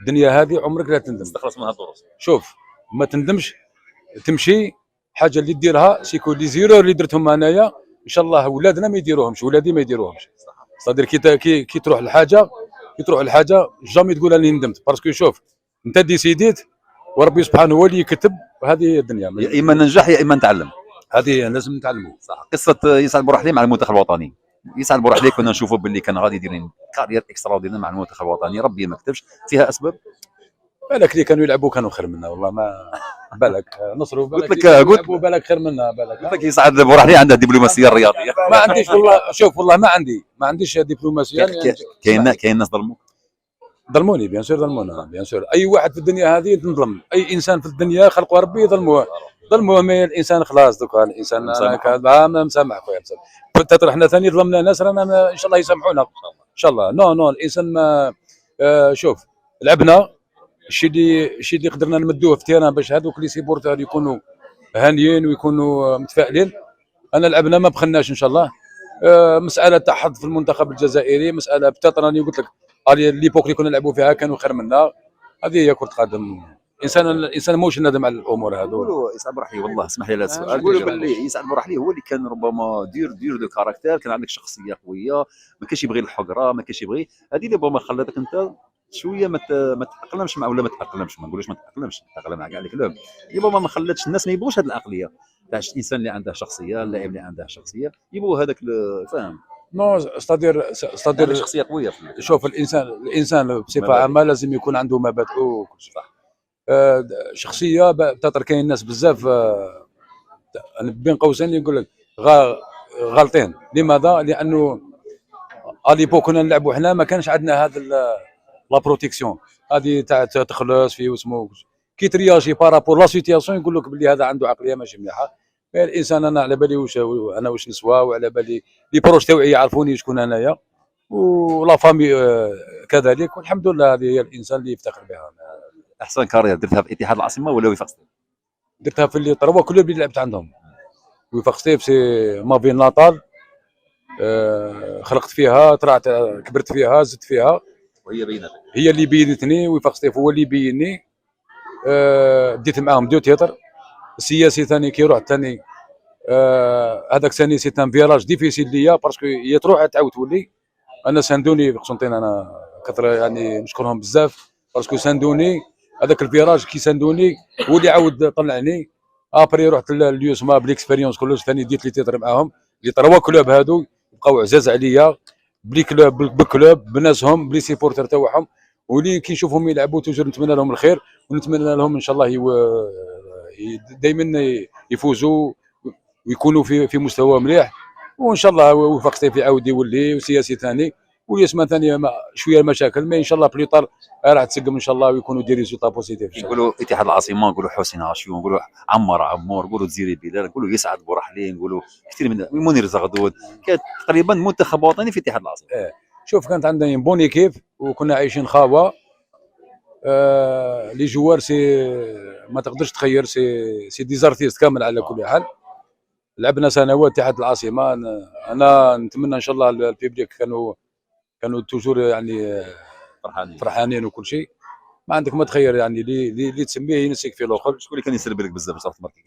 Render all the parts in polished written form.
الدنيا هذه عمرك لا تندم. تخلص منها الدروس. شوف ما تندمش، تمشي حاجه اللي ديرها سيكو لي زيرور اللي درتهم انايا ان شاء الله ولادنا ما يديروهمش، ولادي ما يديروهمش. صدر كي تروح لحاجه، جامي تقول راني ندمت، باسكو شوف انت ديسيديت وربي سبحانه هو اللي يكتب. هذه هي الدنيا، يا اما ننجح يا اما نتعلم. هذه لازم نتعلموا. صح. قصه يسعد بورحلي مع المنتخب الوطني. يسعد بورحلي كنا نشوفوا باللي كان غادي يدير كارير اكستراوردينير مع المنتخب الوطني، ربي ما كتبش فيها اسباب. بالك اللي كانوا يلعبوا كانوا خير منا والله، ما بالك نصروا قلت لك يلعبوا بالك خير منا. بالك قلت لك يسعد بورحلي عنده دبلوماسيه رياضيه. ما عنديش والله. شوف والله ما عنديش دبلوماسيه. كاين ناس ظلموني بيان سور، ظلمونا بيان سور. اي واحد في الدنيا هذه تنظلم، اي انسان في الدنيا خلقه ربي يظلموه. ما الانسان خلاص دوكا الانسان ما مسامح خويا. بتاتر احنا ثاني ظلمنا ناس رانا ان شاء الله يسامحونا ان شاء الله. نو الانسان ما شوف لعبنا الشيء اللي قدرنا نمدوه في تيران باش هذوك لي سيبورتار يكونوا هانيين ويكونوا متفائلين. انا لعبنا ما بخلناش ان شاء الله. مساله تاع حظ في المنتخب الجزائري، مساله بتاتر راني قلت لك ليبوك اللي كنا نلعبوا فيها كانوا خير منا. هذه هي كره قدم. الانسان موش ندم على الامور هذو. يقولوا يسعد بورحلي، والله اسمح لي على السؤال، يقولوا باللي يسعد بورحلي هو اللي كان ربما دير دو كاركتير، كان عندك شخصيه قويه، ما كانش يبغي الحقره، ما كانش يبغي هذه اللي ربما خلاتك انت شويه ما تتاقلمش مع، ولا ما تاقلمش، ما نقولوش ما تاقلمش، تاقلم مع كاع الكلوب، ربما ما خلاتش الناس ما يبغوش هذه العقليه تاع الانسان اللي عنده شخصيه، اللاعب اللي عنده شخصيه، يبغوا هذاك فاهم. نو استادير شخصيه قويه. شوف الانسان بصفه عامه لازم يكون عنده مبادئ وكل شيء. شخصيه بتاتر كاين ناس بزاف بين قوسين يقول لك غالطين. لماذا؟ لانه اليبو كنا نلعبوا حنا ما كانش عندنا هذا لا بروتيكسيون هذه تاع تخلص فيه واسمه كي ترياجي بارابور لا سيتياسيون يقول لك بلي هذا عنده عقليه ماشي مليحه. الانسان انا على بالي واش نسوى، وعلى بالي لي بروش تاوعي يعرفوني شكون انايا، ولا فامي كذلك، والحمد لله هذه هي الانسان اللي يفتخر بها. احسن كارير درتها في اتحاد العاصمه ولا وفاق سطيف؟ درتها في اللي طروا كل اللي لعبت عندهم. وفاق سطيف سي ما بين ناطال، خلقت فيها، طلعت كبرت فيها، زدت فيها، وهي بينتك. هي اللي بينتني. وفاق سطيف هو اللي بيني. بديت معاهم دو تيتر. السياسي ثاني كي رحت ثاني هذاك ثاني سي ان فيراج ديفيسيل ليا، باسكو هي تروح تعاود تولي. انا ساندوني بقسنطين، انا كثر يعني نشكرهم بزاف باسكو ساندوني. هذاك الفيراج كي ساندوني هو اللي عاود طلعني. ابري رحت لليوسما بالاكسبيريونس كلش ثاني ديت لي تيتر معاهم اللي طروا كلوب هادو بقاو عزاز عليا بلي كلوب بكلوب بناسهم بلي سيبورتر تاعهم، واللي كي نشوفهم يلعبوا توجور نتمنى لهم الخير، ونتمنى لهم ان شاء الله دائما يفوزوا ويكونوا في مستوى مليح. وان شاء الله وفاق سطيف يعاود يولي، وسياسي ثاني والياسمان ثانيه شويه المشاكل، ما ان شاء الله بليطار راح تسقم ان شاء الله ويكونوا دي ريزولتا بوزيتيف. نقولوا اتحاد العاصمه، نقولوا حسين عاشور، نقولوا عمار، نقولوا تزيري بلال، نقولوا يسعد بورحلي، نقولوا كثير من منير زغدود، كانت تقريبا منتخب وطني في اتحاد العاصمه. شوف كانت عندنا بون ايكيب وكنا عايشين خاوه. لي جوار سي ما تقدرش تخير، سي ديزارتيست كامل على كل حال. لعبنا سنوات اتحاد العاصمه. انا نتمنى ان شاء الله البيبليك كانوا توجور يعني فرحانين وكل شيء. ما عندك ما تخير يعني اللي تسميه ينسيك في الاخر. شكون اللي كان يسرب لك بزاف صافي ماركي؟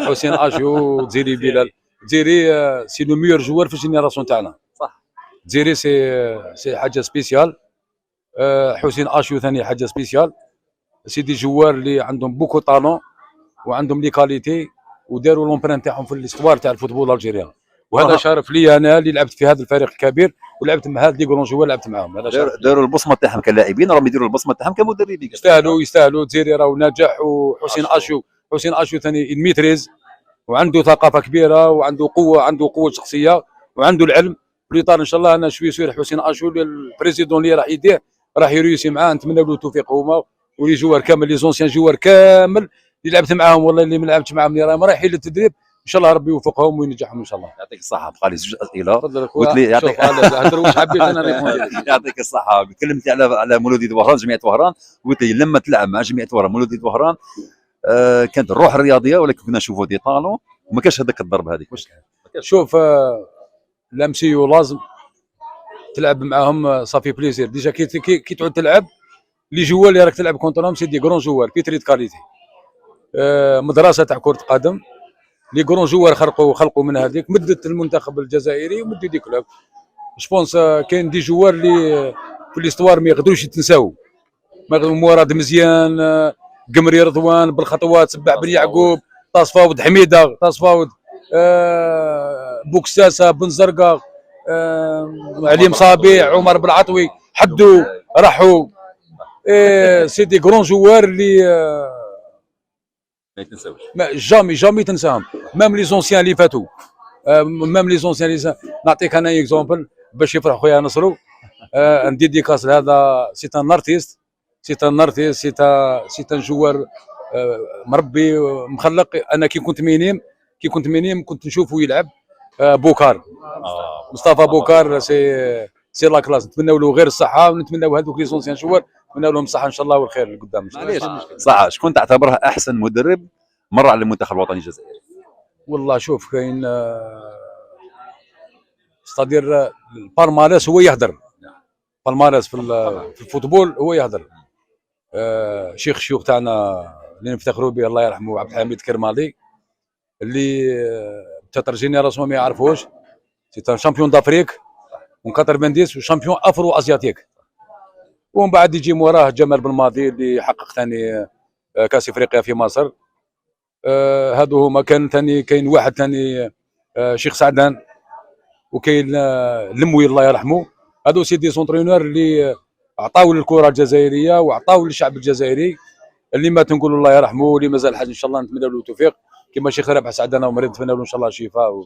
حسين اشو تزيري بلال. تزيري سي لو ميور جوار في الجينيراسيون تاعنا. صح. تزيري سي حاجه سبيسيال. حسين اشو ثاني حاجه سبيسيال. سي دي جوار اللي عندهم بوكو طالون وعندهم لي كاليتي، وداروا لومبران تاعهم في الاستوار تاع الفوتبول الجيريان. وهذا شرف لي انا اللي لعبت في هذا الفريق الكبير، ولعبت مع هاد لي كرون جوار لعبت معاهم. هذا شرف. داروا البصمه تاعهم كلاعبين، راهم يديروا البصمه تاعهم كمدربين. يستاهلوا. تزيري راهو ناجح. وحسين اشو ثاني الميتريز، وعنده ثقافه كبيره، وعنده قوه شخصيه، وعنده العلم. بليطار ان شاء الله انا شوي سوير حسين اشو البريزيدون اللي راح يديه راح يريسي معاه. نتمنى له التوفيق هما ولي جوار كامل، لي زونسيان جوار كامل اللي لعبت معاهم، والله اللي ما لعبتش معاهم اللي راهم رايحين للتدريب، ان شاء الله ربي يوفقهم وينجحهم ان شاء الله. يعطيك الصحه. بقى لي زوج اسئله. قلت لي يعطيك هضر واش حبيت انا ريبوندي. يعطيك الصحه. تكلمتي على مولوديه وهران، جمعيه وهران، قلت لي لما تلعب مع جمعيه وهران مولوديه وهران كانت الروح الرياضيه، ولكن كنا نشوفوا دي طالون وما كانش هذاك الضرب هذيك. واش شوف لامسيو لازم تلعب معاهم صافي بليزير. ديجا كي تعود تلعب لي جوال اللي راك تلعب كونترهم سي دي كرون جوال في تريد كاليتي. مدرسه تاع كره قدم لي كرون جوال خلقوا من هذيك، مدت المنتخب الجزائري ومدوا دي كلوب. جوبونس كاين دي جوار اللي في ليستوار ما يقدروش يتنساو. مراد مزيان، قمري رضوان بالخطوات، سبع بن يعقوب، تصفاود حميده، تصفاود بوكساسه، بن زرقاء، علي مصابيح، عمر بن عطوي، حدو راحوا. سي دي كرون جوار اللي ما يتنساوش. جامي تنساهم. ميم لي زونسيان اللي فاتوا، ميم لي زونسيان اللي نعطيك انا اكزومبل باش يفرح خويا نصرو. نديديكاس هذا سي ان ارتيست، سي ان ارتيست، سي ان جوار مربي مخلق. انا كي كنت مينيم كنت نشوفه يلعب. بوكار، مصطفى بوكار سي لا كلاس. نتمنوا له غير الصحه، ونتمنوا هذوك لي زونسيان جوار نتمنوا لهم الصحه ان شاء الله والخير لقدام. معليش صح، شكون تعتبره احسن مدرب مر على المنتخب الوطني الجزائري؟ والله شوف كاين ستادير البالماريس هو يهدر. بالماريس في الفوتبول هو يهدر. شيوخ تاعنا اللي نفتخروا به الله يرحمه عبد الحميد كرمالي، اللي تاتر جينيراسيون ما يعرفوش. سي شامبيون دافريك من 90 وشامبيون افرو ازياتيك. ومن بعد يجي موراه جمال بن ماضي اللي حقق ثاني كاس افريقيا في مصر. هادو هما. كاين واحد ثاني شيخ سعدان، وكاين لموي الله يرحمه. هادو سي دي سونترينور اللي عطاو للكره الجزائريه وعطاو للشعب الجزائري، اللي ما تنقول الله يرحمه واللي مازال حاج ان شاء الله نتمنى له التوفيق. كما شيخ رابح سعدان ومريض نتمنى له ان شاء الله الشفاء ان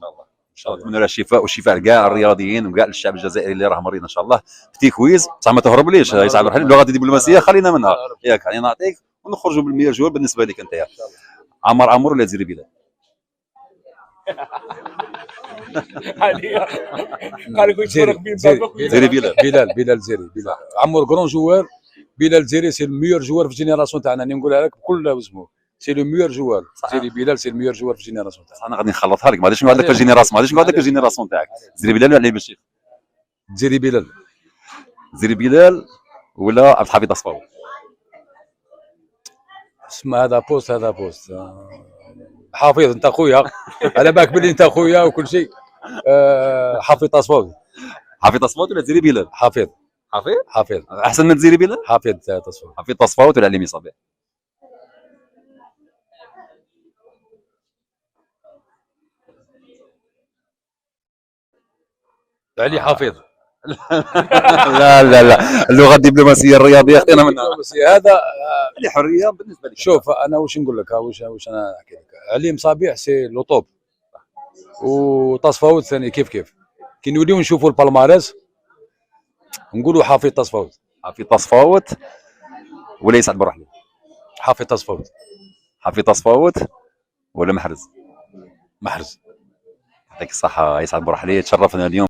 شاء الله. نتمنى له الشفاء والشفاء لكاع الرياضيين وكاع الشعب الجزائري اللي راه مريض ان شاء الله. بتي كويز بصح ما تهربليش يا سعد الرحيل، اللغه الدبلوماسيه خلينا منها ياك. يعني نعطيك ونخرجوا بالمية جوال بالنسبه لك انت. عمر ولا زيري بلال؟ زيري بلال زيري عمر كرون جوار. بلال زيري سي الميور جوار في الجينيراسيون تاعنا، راني نقولها لك بكل اسمه. سي لو ميور جوار. زيري بلال سي الميور جوار في الجينيراسيون تاعنا. انا غادي نخلطها لك، ما غاديش نقعد لك في الجينيراسيون، ما غاديش نقعد لك في الجينيراسيون تاعك. زيري بلال ولا علي بشير؟ زيري بلال ولا عبد الحفيظ اصفاوي؟ اسمع هذا بوست حافظ انت خويا. على بالك بلي انت خويا وكل شيء. حافظ اصفاوي ولا زيري بلال؟ حافظ احسن من زيري بلال. حافظ تصفاوي ولا علي مصابيح؟ علي حافظ. لا اللغه الدبلوماسيه الرياضيه خطينا منها. هذا اللي حريه بالنسبه لك. شوف انا واش نقول لك، واش انا نحكي لك. علي مصابيح سي لو توب، وتصفاوت ثاني كيف كي نوليو نشوفوا البالماريس نقولوا حافظ تصفاوت ولا يسعد برحلي؟ حافظ تصفاوت ولا محرز؟ محرز. يعطيك الصحه يسعد برحلي، تشرفنا اليوم.